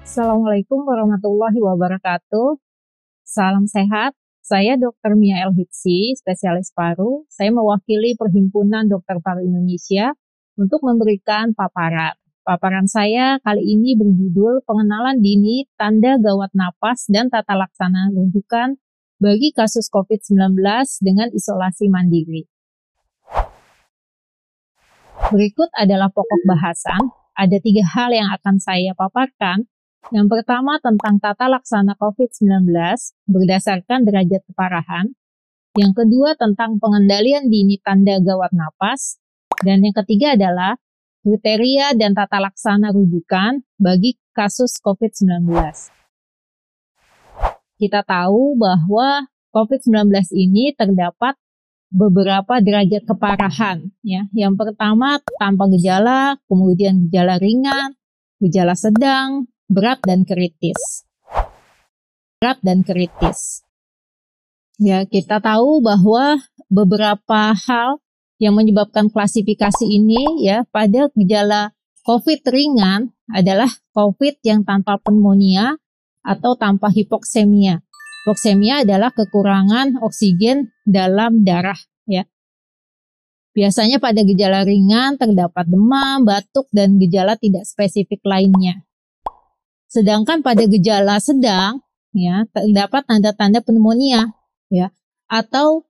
Assalamualaikum warahmatullahi wabarakatuh. Salam sehat. Saya Dr. Mia Elhitsi, spesialis paru. Saya mewakili Perhimpunan Dokter Paru Indonesia untuk memberikan paparan. Paparan saya kali ini berjudul Pengenalan Dini Tanda Gawat Napas dan Tata Laksana Rujukan bagi kasus COVID-19 dengan isolasi mandiri. Berikut adalah pokok bahasan. Ada 3 hal yang akan saya paparkan. Yang pertama tentang tata laksana COVID-19 berdasarkan derajat keparahan. Yang kedua tentang pengendalian dini tanda gawat napas. Dan yang ketiga adalah kriteria dan tata laksana rujukan bagi kasus COVID-19. Kita tahu bahwa COVID-19 ini terdapat beberapa derajat keparahan. Ya. Yang pertama tanpa gejala, kemudian gejala ringan, gejala sedang, berat dan kritis. Ya, kita tahu bahwa beberapa hal yang menyebabkan klasifikasi ini ya pada gejala COVID ringan adalah COVID yang tanpa pneumonia atau tanpa hipoksemia. Hipoksemia adalah kekurangan oksigen dalam darah ya. Biasanya pada gejala ringan terdapat demam, batuk dan gejala tidak spesifik lainnya. Sedangkan pada gejala sedang ya terdapat tanda-tanda pneumonia ya atau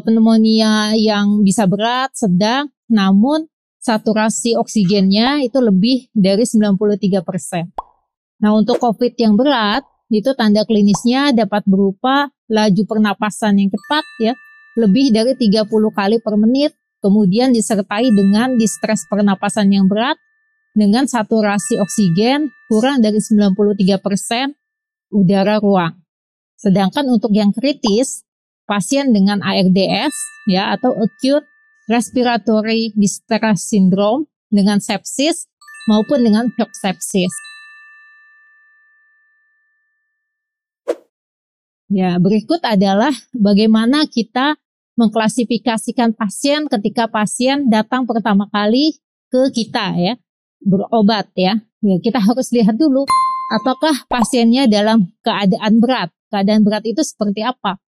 pneumonia yang bisa berat, sedang, namun saturasi oksigennya itu lebih dari 93%. Nah, untuk COVID yang berat itu tanda klinisnya dapat berupa laju pernapasan yang cepat ya, lebih dari 30 kali per menit, kemudian disertai dengan distres pernapasan yang berat dengan saturasi oksigen kurang dari 93% udara ruang. Sedangkan untuk yang kritis, pasien dengan ARDS ya atau acute respiratory distress syndrome dengan sepsis maupun dengan shock sepsis. Ya, berikut adalah bagaimana kita mengklasifikasikan pasien ketika pasien datang pertama kali ke kita ya. Berobat ya. Kita harus lihat dulu apakah pasiennya dalam keadaan berat. Keadaan berat itu seperti apa?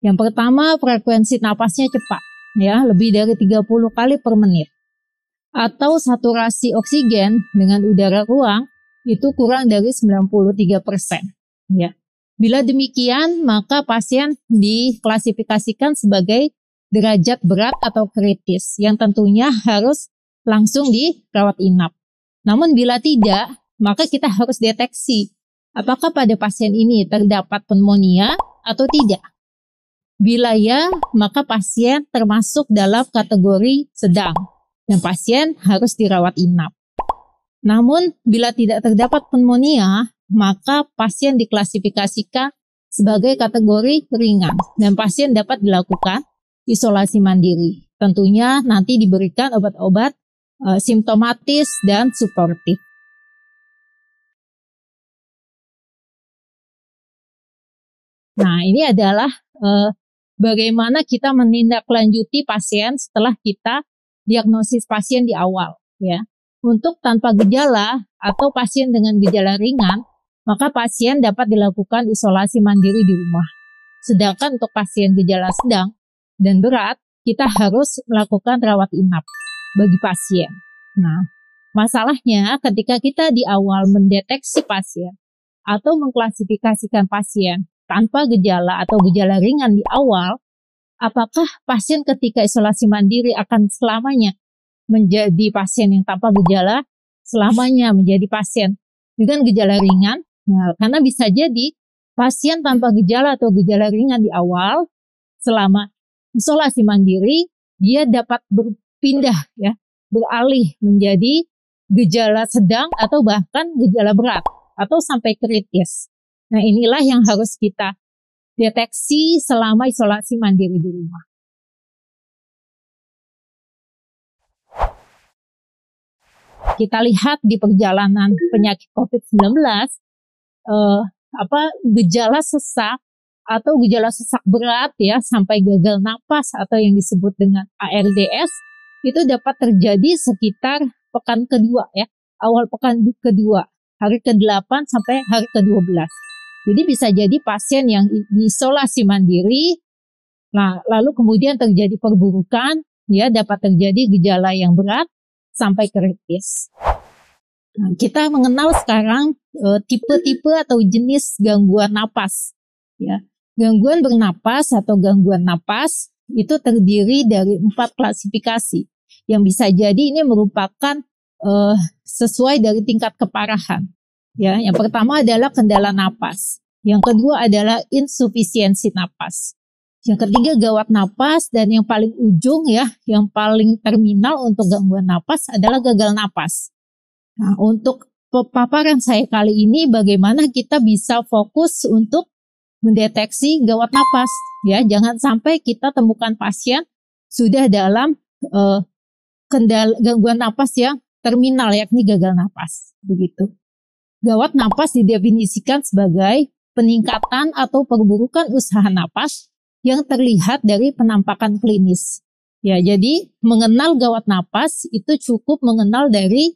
Yang pertama, frekuensi napasnya cepat ya, lebih dari 30 kali per menit. Atau saturasi oksigen dengan udara ruang itu kurang dari 93% ya. Bila demikian, maka pasien diklasifikasikan sebagai derajat berat atau kritis yang tentunya harus langsung dirawat inap. Namun bila tidak, maka kita harus deteksi apakah pada pasien ini terdapat pneumonia atau tidak. Bila ya, maka pasien termasuk dalam kategori sedang dan pasien harus dirawat inap. Namun bila tidak terdapat pneumonia, maka pasien diklasifikasikan sebagai kategori ringan dan pasien dapat dilakukan isolasi mandiri. Tentunya nanti diberikan obat-obat simptomatis dan suportif. Nah, ini adalah bagaimana kita menindaklanjuti pasien setelah kita diagnosis pasien di awal ya. Untuk tanpa gejala atau pasien dengan gejala ringan, maka pasien dapat dilakukan isolasi mandiri di rumah. Sedangkan untuk pasien gejala sedang dan berat, kita harus melakukan rawat inap bagi pasien. Nah, masalahnya ketika kita di awal mendeteksi pasien atau mengklasifikasikan pasien tanpa gejala atau gejala ringan di awal, apakah pasien ketika isolasi mandiri akan selamanya menjadi pasien yang tanpa gejala, selamanya menjadi pasien dengan gejala ringan? Nah, karena bisa jadi pasien tanpa gejala atau gejala ringan di awal, selama isolasi mandiri, dia dapat berpindah ya, beralih menjadi gejala sedang atau bahkan gejala berat atau sampai kritis. Nah, inilah yang harus kita deteksi selama isolasi mandiri di rumah. Kita lihat di perjalanan penyakit COVID-19, gejala sesak atau gejala sesak berat ya sampai gagal napas atau yang disebut dengan ARDS itu dapat terjadi sekitar pekan kedua ya, awal pekan kedua hari ke-8 sampai hari ke-12. Jadi bisa jadi pasien yang diisolasi mandiri, nah lalu kemudian terjadi perburukan, ya dapat terjadi gejala yang berat sampai kritis. Nah, kita mengenal sekarang tipe-tipe atau jenis gangguan napas. Ya, gangguan bernapas atau gangguan napas itu terdiri dari 4 klasifikasi yang bisa jadi ini merupakan sesuai dari tingkat keparahan. Ya, yang pertama adalah kendala napas, yang kedua adalah insufisiensi napas, yang ketiga gawat napas, dan yang paling ujung ya, yang paling terminal untuk gangguan napas adalah gagal napas. Nah, untuk paparan saya kali ini bagaimana kita bisa fokus untuk mendeteksi gawat napas. Ya, jangan sampai kita temukan pasien sudah dalam gangguan napas yang terminal, yakni gagal napas. Begitu. Gawat napas didefinisikan sebagai peningkatan atau perburukan usaha napas yang terlihat dari penampakan klinis. Ya, jadi mengenal gawat napas itu cukup mengenal dari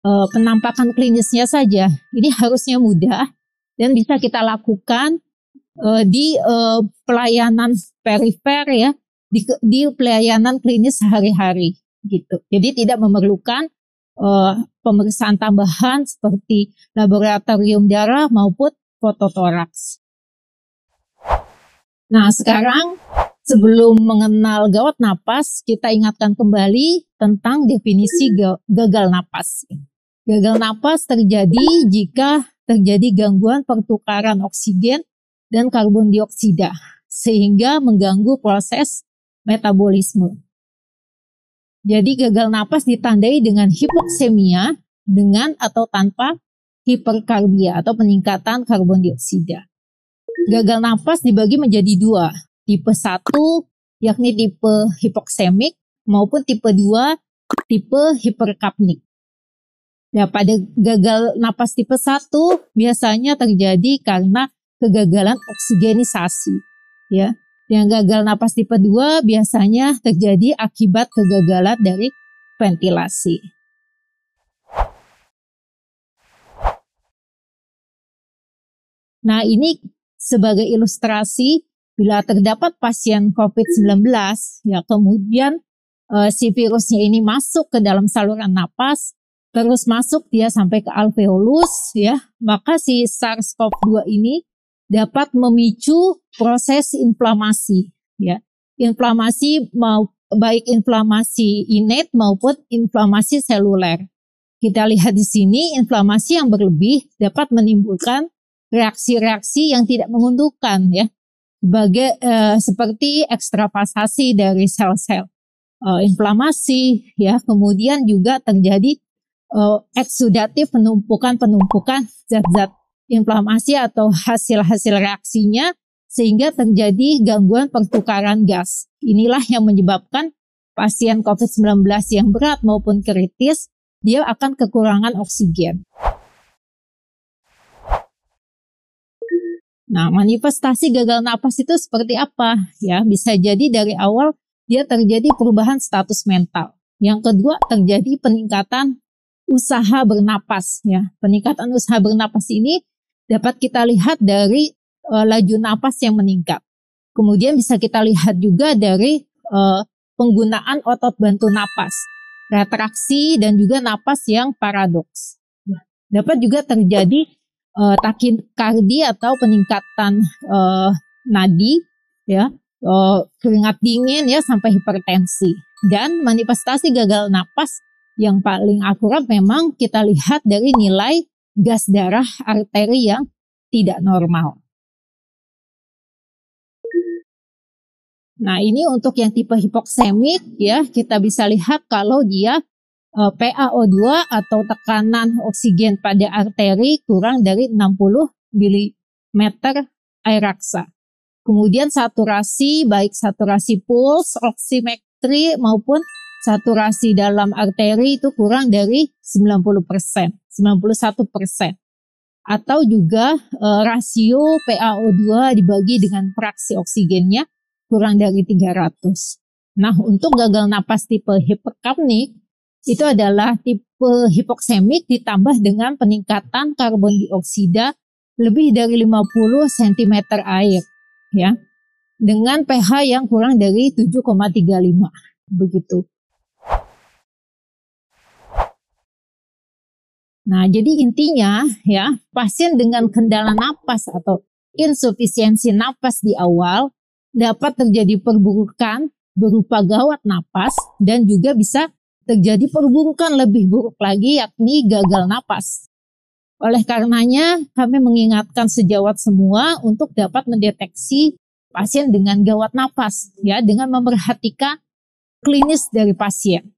penampakan klinisnya saja. Ini harusnya mudah dan bisa kita lakukan di pelayanan perifer ya, di pelayanan klinis sehari-hari gitu. Jadi tidak memerlukan pemeriksaan tambahan seperti laboratorium darah maupun fototoraks. Nah, sekarang sebelum mengenal gawat napas, kita ingatkan kembali tentang definisi gagal napas. Gagal napas terjadi jika terjadi gangguan pertukaran oksigen dan karbon dioksida, sehingga mengganggu proses metabolisme. Jadi gagal napas ditandai dengan hipoksemia dengan atau tanpa hiperkarbia atau peningkatan karbon dioksida. Gagal napas dibagi menjadi 2, tipe 1 yakni tipe hipoksemik maupun tipe 2 tipe hiperkapnik. Ya, pada gagal napas tipe 1 biasanya terjadi karena kegagalan oksigenisasi. Ya. Yang gagal napas tipe 2 biasanya terjadi akibat kegagalan dari ventilasi. Nah, ini sebagai ilustrasi bila terdapat pasien COVID-19 ya kemudian si virusnya ini masuk ke dalam saluran napas, terus masuk dia sampai ke alveolus ya, maka si SARS-CoV-2 ini dapat memicu proses inflamasi ya. Inflamasi baik inflamasi innate maupun inflamasi seluler. Kita lihat di sini inflamasi yang berlebih dapat menimbulkan reaksi-reaksi yang tidak menguntungkan ya. Seperti ekstravasasi dari sel-sel inflamasi ya, kemudian juga terjadi eksudatif penumpukan zat-zat inflamasi atau hasil-hasil reaksinya sehingga terjadi gangguan pertukaran gas. Inilah yang menyebabkan pasien COVID-19 yang berat maupun kritis dia akan kekurangan oksigen. Nah, manifestasi gagal napas itu seperti apa? Ya, bisa jadi dari awal dia terjadi perubahan status mental. Yang kedua, terjadi peningkatan usaha bernapas. Ya, peningkatan usaha bernapas ini dapat kita lihat dari laju napas yang meningkat. Kemudian bisa kita lihat juga dari penggunaan otot bantu napas, retraksi dan juga napas yang paradoks. Dapat juga terjadi takikardi atau peningkatan nadi, ya, keringat dingin ya sampai hipertensi. Dan manifestasi gagal napas yang paling akurat memang kita lihat dari nilai gas darah arteri yang tidak normal. Nah, ini untuk yang tipe hipoksemik ya, kita bisa lihat kalau dia PaO2 atau tekanan oksigen pada arteri kurang dari 60 mm air raksa. Kemudian saturasi, baik saturasi puls, oximetri maupun saturasi dalam arteri itu kurang dari 90%, 91%. Atau juga rasio PaO2 dibagi dengan fraksi oksigennya kurang dari 300. Nah, untuk gagal napas tipe hiperkapnik, itu adalah tipe hipoksemik ditambah dengan peningkatan karbon dioksida lebih dari 50 cm air, ya, dengan pH yang kurang dari 7,35, begitu. Nah, jadi intinya ya, pasien dengan kendala napas atau insufisiensi napas di awal dapat terjadi perburukan berupa gawat napas dan juga bisa terjadi perburukan lebih buruk lagi, yakni gagal napas. Oleh karenanya, kami mengingatkan sejawat semua untuk dapat mendeteksi pasien dengan gawat napas, ya, dengan memerhatikan klinis dari pasien,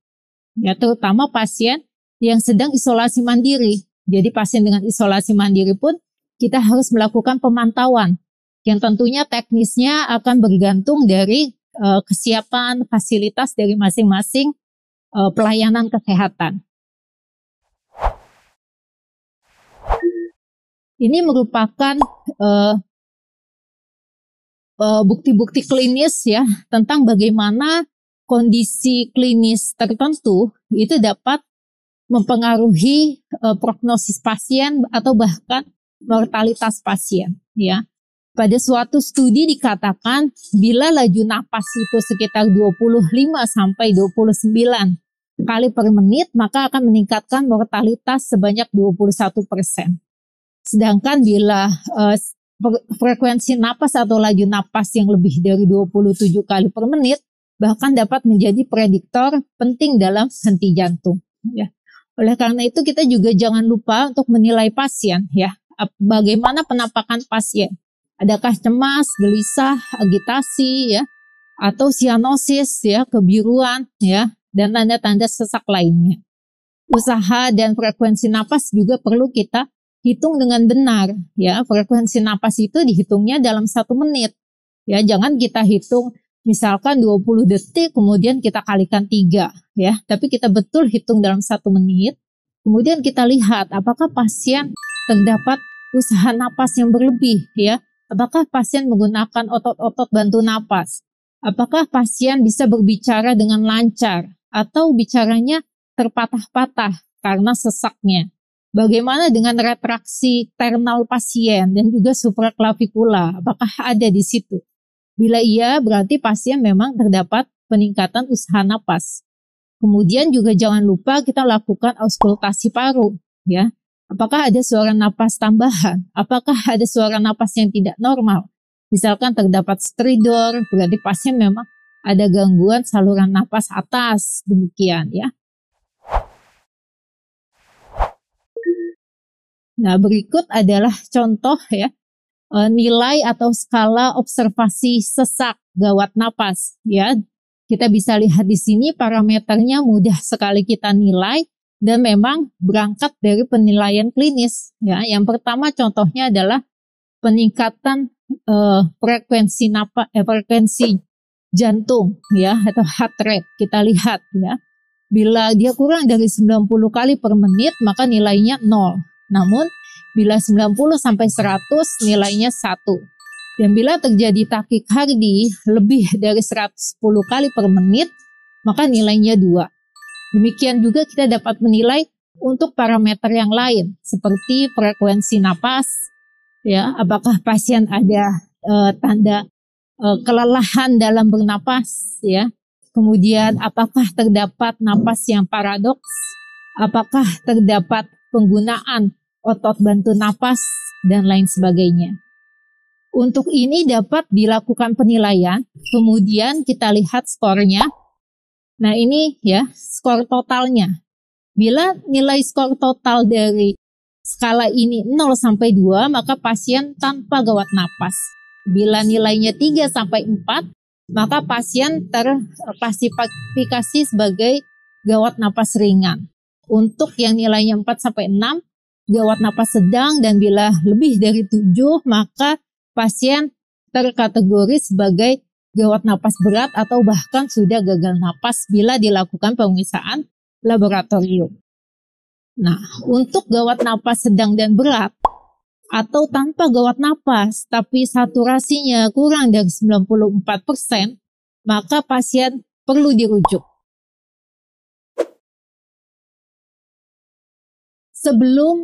ya, terutama pasien yang sedang isolasi mandiri. Jadi pasien dengan isolasi mandiri pun kita harus melakukan pemantauan, yang tentunya teknisnya akan bergantung dari kesiapan fasilitas dari masing-masing pelayanan kesehatan. Ini merupakan bukti-bukti klinis ya tentang bagaimana kondisi klinis tertentu itu dapat mempengaruhi prognosis pasien atau bahkan mortalitas pasien, ya. Pada suatu studi dikatakan bila laju napas itu sekitar 25 sampai 29 kali per menit, maka akan meningkatkan mortalitas sebanyak 21%. Sedangkan bila frekuensi napas atau laju napas yang lebih dari 27 kali per menit, bahkan dapat menjadi prediktor penting dalam henti jantung, ya. Oleh karena itu kita juga jangan lupa untuk menilai pasien, ya. Bagaimana penampakan pasien? Adakah cemas, gelisah, agitasi, ya, atau sianosis, ya, kebiruan, ya, dan tanda-tanda sesak lainnya. Usaha dan frekuensi napas juga perlu kita hitung dengan benar, ya. Frekuensi napas itu dihitungnya dalam 1 menit, ya. Jangan kita hitung misalkan 20 detik kemudian kita kalikan 3, ya. Tapi kita betul hitung dalam 1 menit. Kemudian kita lihat apakah pasien terdapat usaha napas yang berlebih, ya. Apakah pasien menggunakan otot-otot bantu napas? Apakah pasien bisa berbicara dengan lancar atau bicaranya terpatah-patah karena sesaknya? Bagaimana dengan retraksi sternal pasien dan juga supraklavikula? Apakah ada di situ? Bila iya, berarti pasien memang terdapat peningkatan usaha napas. Kemudian juga jangan lupa kita lakukan auskultasi paru, ya. Apakah ada suara napas tambahan? Apakah ada suara napas yang tidak normal? Misalkan terdapat stridor, berarti pasien memang ada gangguan saluran napas atas, demikian, ya. Nah, berikut adalah contoh, ya, nilai atau skala observasi sesak gawat napas, ya. Kita bisa lihat di sini parameternya mudah sekali kita nilai dan memang berangkat dari penilaian klinis, ya. Yang pertama contohnya adalah peningkatan frekuensi napas, frekuensi jantung, ya, atau heart rate. Kita lihat, ya. Bila dia kurang dari 90 kali per menit maka nilainya 0. Namun bila 90 sampai 100 nilainya 1. Dan bila terjadi takikardi lebih dari 110 kali per menit maka nilainya 2. Demikian juga kita dapat menilai untuk parameter yang lain seperti frekuensi napas, ya, apakah pasien ada tanda kelelahan dalam bernapas, ya. Kemudian apakah terdapat napas yang paradoks, apakah terdapat penggunaan otot bantu napas dan lain sebagainya. Untuk ini dapat dilakukan penilaian, kemudian kita lihat skornya. Nah, ini ya skor totalnya. Bila nilai skor total dari skala ini 0 sampai 2, maka pasien tanpa gawat napas. Bila nilainya 3 sampai 4, maka pasien terklasifikasi sebagai gawat napas ringan. Untuk yang nilainya 4 sampai 6, gawat napas sedang, dan bila lebih dari 7, maka pasien terkategori sebagai gawat napas berat atau bahkan sudah gagal napas bila dilakukan pemeriksaan laboratorium. Nah, untuk gawat napas sedang dan berat atau tanpa gawat napas tapi saturasinya kurang dari 94%, maka pasien perlu dirujuk.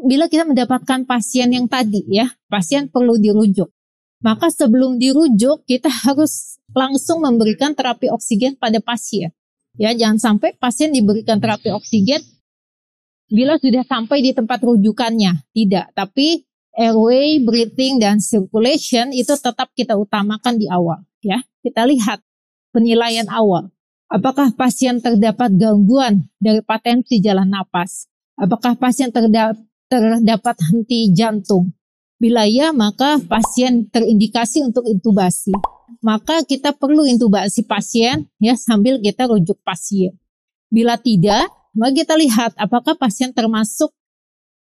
bila kita mendapatkan pasien yang tadi ya, pasien perlu dirujuk. Maka sebelum dirujuk kita harus langsung memberikan terapi oksigen pada pasien. Ya, jangan sampai pasien diberikan terapi oksigen bila sudah sampai di tempat rujukannya. Tidak, tapi airway, breathing, dan circulation itu tetap kita utamakan di awal. Ya, kita lihat penilaian awal. Apakah pasien terdapat gangguan dari patensi jalan napas? Apakah pasien terdapat henti jantung? Bila ya, maka pasien terindikasi untuk intubasi. Maka kita perlu intubasi pasien ya sambil kita rujuk pasien. Bila tidak, maka kita lihat apakah pasien termasuk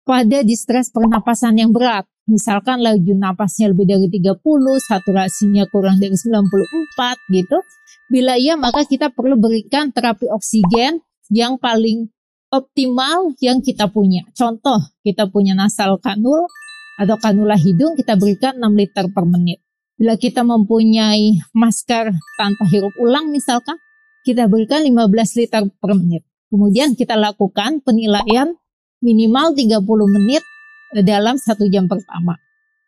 pada distress pernapasan yang berat. Misalkan laju napasnya lebih dari 30, saturasinya kurang dari 94 gitu. Bila iya, maka kita perlu berikan terapi oksigen yang paling optimal yang kita punya. Contoh, kita punya nasal kanul atau kanula hidung, kita berikan 6 liter per menit. Bila kita mempunyai masker tanpa hirup ulang misalkan, kita berikan 15 liter per menit. Kemudian kita lakukan penilaian minimal 30 menit dalam 1 jam pertama.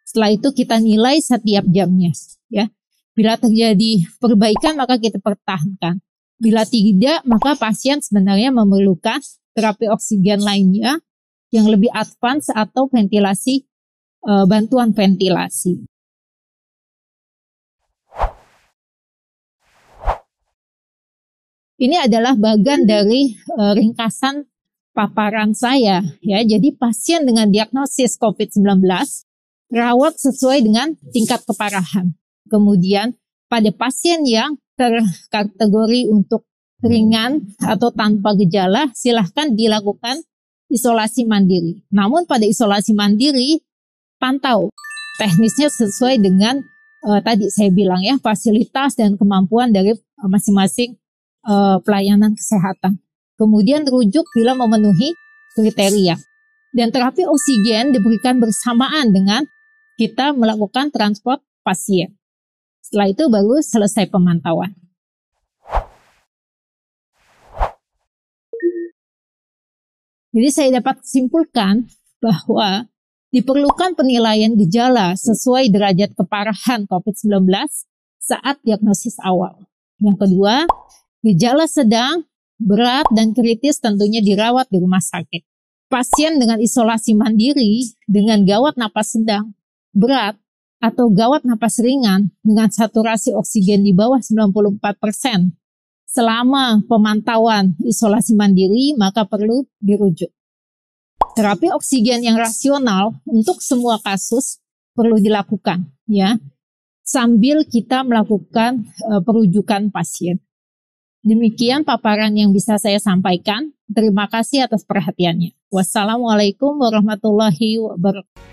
Setelah itu kita nilai setiap jamnya. Ya. Bila terjadi perbaikan maka kita pertahankan. Bila tidak maka pasien sebenarnya memerlukan terapi oksigen lainnya yang lebih advance atau ventilasi, bantuan ventilasi. Ini adalah bagian dari ringkasan paparan saya ya. Jadi pasien dengan diagnosis COVID-19 rawat sesuai dengan tingkat keparahan. Kemudian pada pasien yang terkategori untuk ringan atau tanpa gejala silahkan dilakukan isolasi mandiri. Namun pada isolasi mandiri pantau teknisnya sesuai dengan tadi saya bilang ya, fasilitas dan kemampuan dari masing-masing pelayanan kesehatan. Kemudian rujuk bila memenuhi kriteria. Dan terapi oksigen diberikan bersamaan dengan kita melakukan transport pasien. Setelah itu baru selesai pemantauan. Jadi saya dapat simpulkan bahwa diperlukan penilaian gejala sesuai derajat keparahan COVID-19 saat diagnosis awal. Yang kedua, gejala sedang, berat, dan kritis tentunya dirawat di rumah sakit. Pasien dengan isolasi mandiri dengan gawat napas sedang, berat, atau gawat napas ringan dengan saturasi oksigen di bawah 94% selama pemantauan isolasi mandiri maka perlu dirujuk. Terapi oksigen yang rasional untuk semua kasus perlu dilakukan ya, sambil kita melakukan perujukan pasien. Demikian paparan yang bisa saya sampaikan. Terima kasih atas perhatiannya. Wassalamualaikum warahmatullahi wabarakatuh.